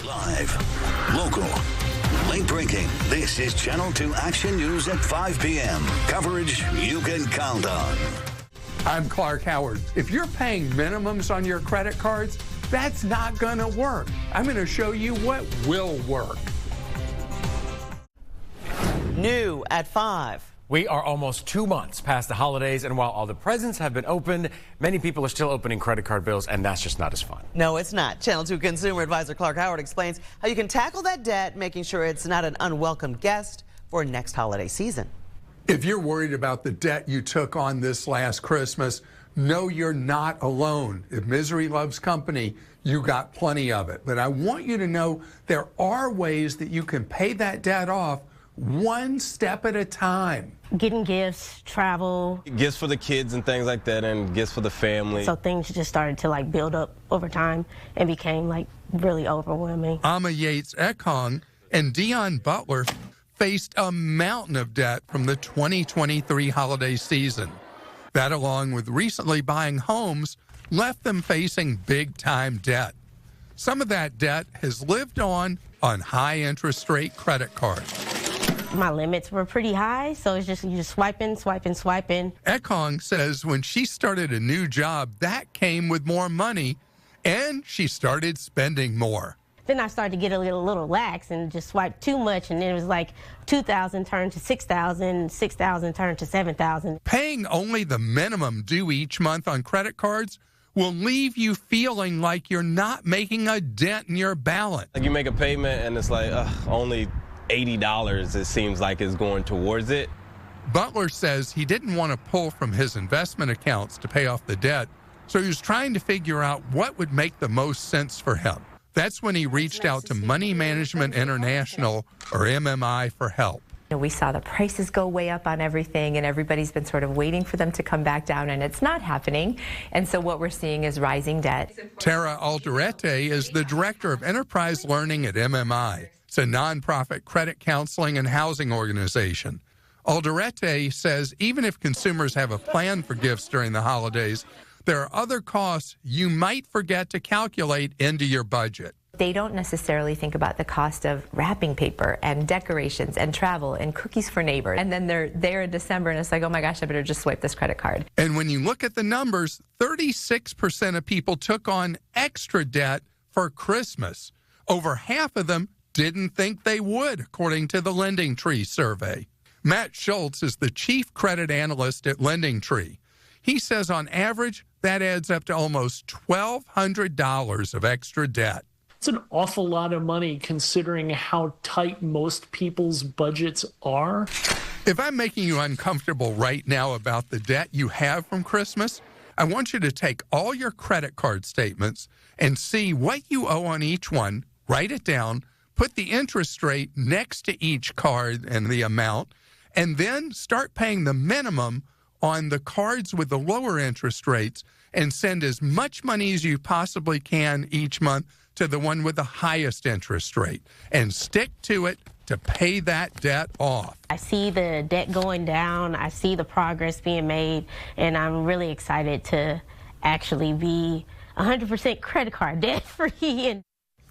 Live, local, late breaking. This is Channel 2 Action News at 5 p.m. Coverage you can count on. I'm Clark Howard. If you're paying minimums on your credit cards, that's not going to work. I'm going to show you what will work. New at 5. We are almost 2 months past the holidays, and while all the presents have been opened, many people are still opening credit card bills, and that's just not as fun. No, it's not. Channel 2 consumer advisor Clark Howard explains how you can tackle that debt, making sure it's not an unwelcome guest for next holiday season. If you're worried about the debt you took on this last Christmas, no, you're not alone. If misery loves company, you got plenty of it. But I want you to know there are ways that you can pay that debt off one step at a time. Getting gifts, travel. Gifts for the kids and things like that, and gifts for the family. So things just started to build up over time and became really overwhelming. Ama Yates-Ekong and Dion Butler faced a mountain of debt from the 2023 holiday season. That, along with recently buying homes, left them facing big-time debt. Some of that debt has lived on high interest rate credit cards. My limits were pretty high, so it's just you just swiping. Ekong says when she started a new job, that came with more money, and she started spending more. Then I started to get a little lax and just swipe too much, and then it was like $2,000 turned to $6,000, $6,000 turned to $7,000. Paying only the minimum due each month on credit cards will leave you feeling like you're not making a dent in your balance. You make a payment, and it's like only $80, it seems like, is going towards it. Butler says he didn't want to pull from his investment accounts to pay off the debt, so he was trying to figure out what would make the most sense for him. That's when he reached out to Money Management International, or MMI, for help. We saw the prices go way up on everything, and everybody's been sort of waiting for them to come back down, and it's not happening. And so what we're seeing is rising debt. Tara Alderete is the director of enterprise learning at MMI. It's a nonprofit credit counseling and housing organization. Alderete says even if consumers have a plan for gifts during the holidays, there are other costs you might forget to calculate into your budget. They don't necessarily think about the cost of wrapping paper and decorations and travel and cookies for neighbors. And then they're there in December, and it's like, oh my gosh, I better just swipe this credit card. And when you look at the numbers, 36% of people took on extra debt for Christmas. Over half of them didn't think they would, according to the Lending Tree survey. Matt Schultz is the chief credit analyst at Lending Tree. He says on average, that adds up to almost $1,200 of extra debt. It's an awful lot of money considering how tight most people's budgets are. If I'm making you uncomfortable right now about the debt you have from Christmas, I want you to take all your credit card statements and see what you owe on each one, write it down, put the interest rate next to each card and the amount, and then start paying the minimum on the cards with the lower interest rates and send as much money as you possibly can each month to the one with the highest interest rate, and stick to it to pay that debt off. I see the debt going down. I see the progress being made, and I'm really excited to actually be 100% credit card debt free.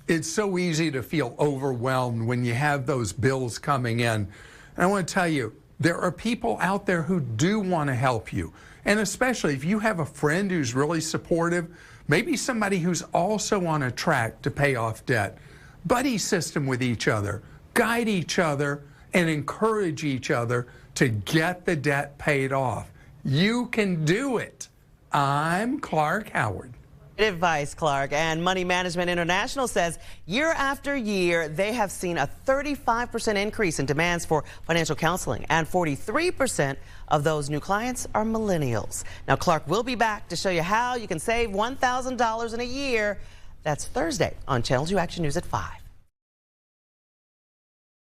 It's so easy to feel overwhelmed when you have those bills coming in. And I want to tell you, there are people out there who do want to help you. And especially if you have a friend who's really supportive, maybe somebody who's also on a track to pay off debt. Buddy system with each other, guide each other, and encourage each other to get the debt paid off. You can do it. I'm Clark Howard. Advice, Clark. And Money Management International says year after year, they have seen a 35% increase in demands for financial counseling, and 43% of those new clients are millennials. Now, Clark will be back to show you how you can save $1,000 in a year. That's Thursday on Channel 2 Action News at 5.